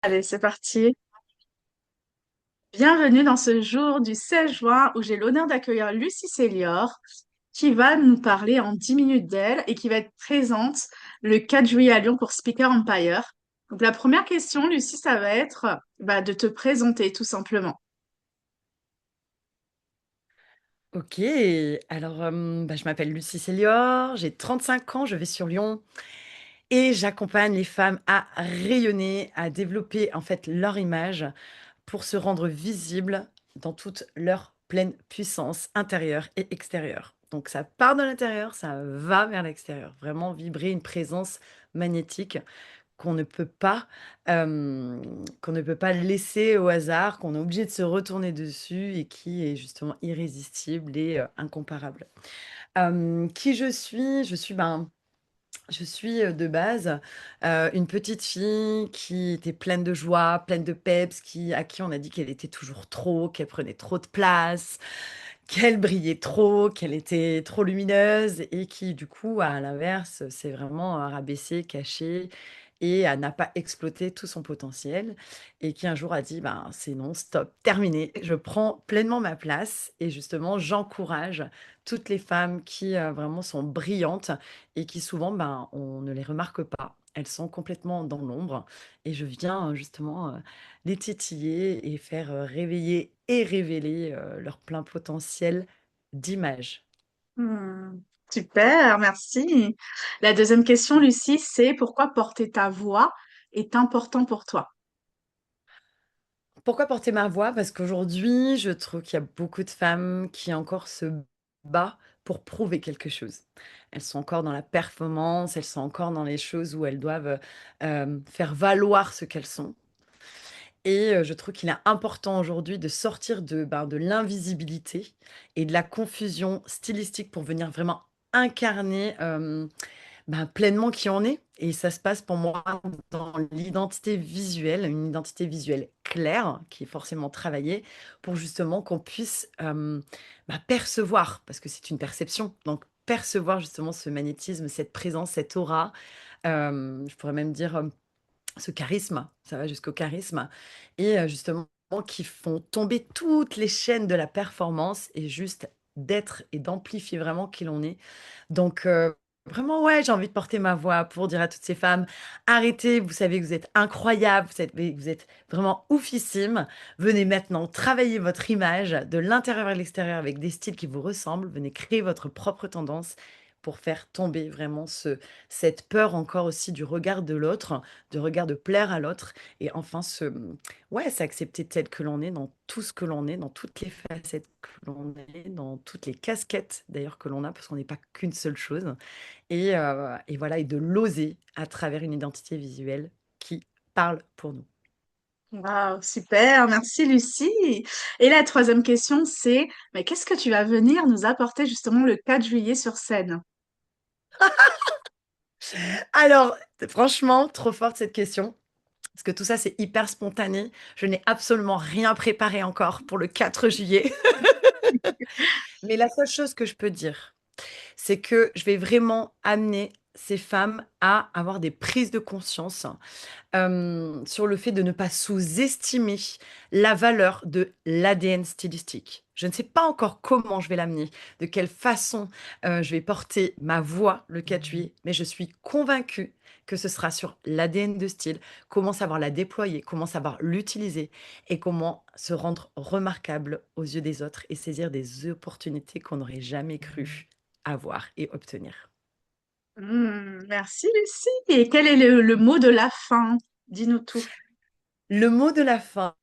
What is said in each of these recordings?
Allez, c'est parti. Bienvenue dans ce jour du 16 juin où j'ai l'honneur d'accueillir Lucie Célior qui va nous parler en 10 minutes d'elle et qui va être présente le 4 juillet à Lyon pour Speaker Empire. Donc la première question, Lucie, ça va être de te présenter tout simplement. Ok, alors je m'appelle Lucie Célior, j'ai 35 ans, je vais sur Lyon et j'accompagne les femmes à rayonner, à développer en fait leur image pour se rendre visibles dans toute leur pleine puissance intérieure et extérieure. Donc ça part de l'intérieur, ça va vers l'extérieur, vraiment vibrer une présence magnétique qu'on ne peut pas, qu'on ne peut pas laisser au hasard, qu'on est obligé de se retourner dessus et qui est justement irrésistible et incomparable. Qui je suis? Je suis de base une petite fille qui était pleine de joie, pleine de peps, à qui on a dit qu'elle était toujours trop, qu'elle prenait trop de place, qu'elle brillait trop, qu'elle était trop lumineuse et qui, du coup, à l'inverse, s'est vraiment rabaissée, cachée et n'a pas exploité tout son potentiel et qui un jour a dit, ben, c'est non, stop, terminé, je prends pleinement ma place et justement, j'encourage toutes les femmes qui vraiment sont brillantes et qui souvent, ben, on ne les remarque pas. Elles sont complètement dans l'ombre et je viens justement les titiller et faire réveiller et révéler leur plein potentiel d'image. Hmm, super, merci. La deuxième question, Lucie, c'est pourquoi porter ta voix est important pour toi? Pourquoi porter ma voix? Parce qu'aujourd'hui, je trouve qu'il y a beaucoup de femmes qui encore se battent pour prouver quelque chose. Elles sont encore dans la performance, elles sont encore dans les choses où elles doivent faire valoir ce qu'elles sont. Et je trouve qu'il est important aujourd'hui de sortir de l'invisibilité et de la confusion stylistique pour venir vraiment incarner pleinement qui on est. Et ça se passe pour moi dans l'identité visuelle, une identité visuelle claire qui est forcément travaillée pour justement qu'on puisse percevoir, parce que c'est une perception, donc percevoir justement ce magnétisme, cette présence, cette aura, je pourrais même dire ce charisme, ça va jusqu'au charisme, et justement qui font tomber toutes les chaînes de la performance et juste d'être et d'amplifier vraiment qui l'on est. Donc vraiment, ouais, j'ai envie de porter ma voix pour dire à toutes ces femmes, arrêtez, vous savez que vous êtes incroyables, vous êtes vraiment oufissime. Venez maintenant travailler votre image de l'intérieur à l'extérieur avec des styles qui vous ressemblent. Venez créer votre propre tendance pour faire tomber vraiment cette peur encore aussi du regard de l'autre, du regard de plaire à l'autre, et enfin ouais, s'accepter tel que l'on est, dans tout ce que l'on est, dans toutes les facettes que l'on est, dans toutes les casquettes d'ailleurs que l'on a, parce qu'on n'est pas qu'une seule chose, et voilà, et de l'oser à travers une identité visuelle qui parle pour nous. Wow, super, merci Lucie. Et la troisième question, c'est, mais qu'est-ce que tu vas venir nous apporter justement le 4 juillet sur scène? Alors, franchement, trop forte cette question. Parce que tout ça, c'est hyper spontané. Je n'ai absolument rien préparé encore pour le 4 juillet. Mais la seule chose que je peux dire, c'est que je vais vraiment amener ces femmes à avoir des prises de conscience sur le fait de ne pas sous-estimer la valeur de l'ADN stylistique. Je ne sais pas encore comment je vais l'amener, de quelle façon je vais porter ma voix le 4 juillet, mais je suis convaincue que ce sera sur l'ADN de style, comment savoir la déployer, comment savoir l'utiliser et comment se rendre remarquable aux yeux des autres et saisir des opportunités qu'on n'aurait jamais cru avoir et obtenir. Merci Lucie. Et quel est le mot de la fin? Dis-nous tout. Le mot de la fin,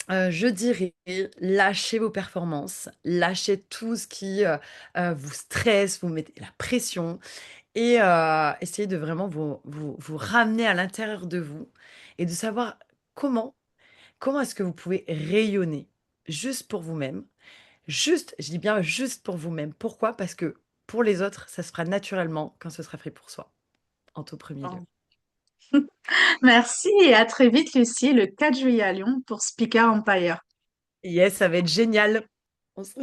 je dirais, lâchez vos performances, lâchez tout ce qui vous stresse, vous mettez la pression et essayez de vraiment vous ramener à l'intérieur de vous et de savoir comment, comment est-ce que vous pouvez rayonner juste pour vous-même, juste, je dis bien juste pour vous-même. Pourquoi? Parce que pour les autres, ça se fera naturellement quand ce sera fait pour soi, en tout premier lieu. Bon. Merci et à très vite Lucie, le 4 juillet à Lyon pour Speaker Empire. Yes, ça va être génial. On se-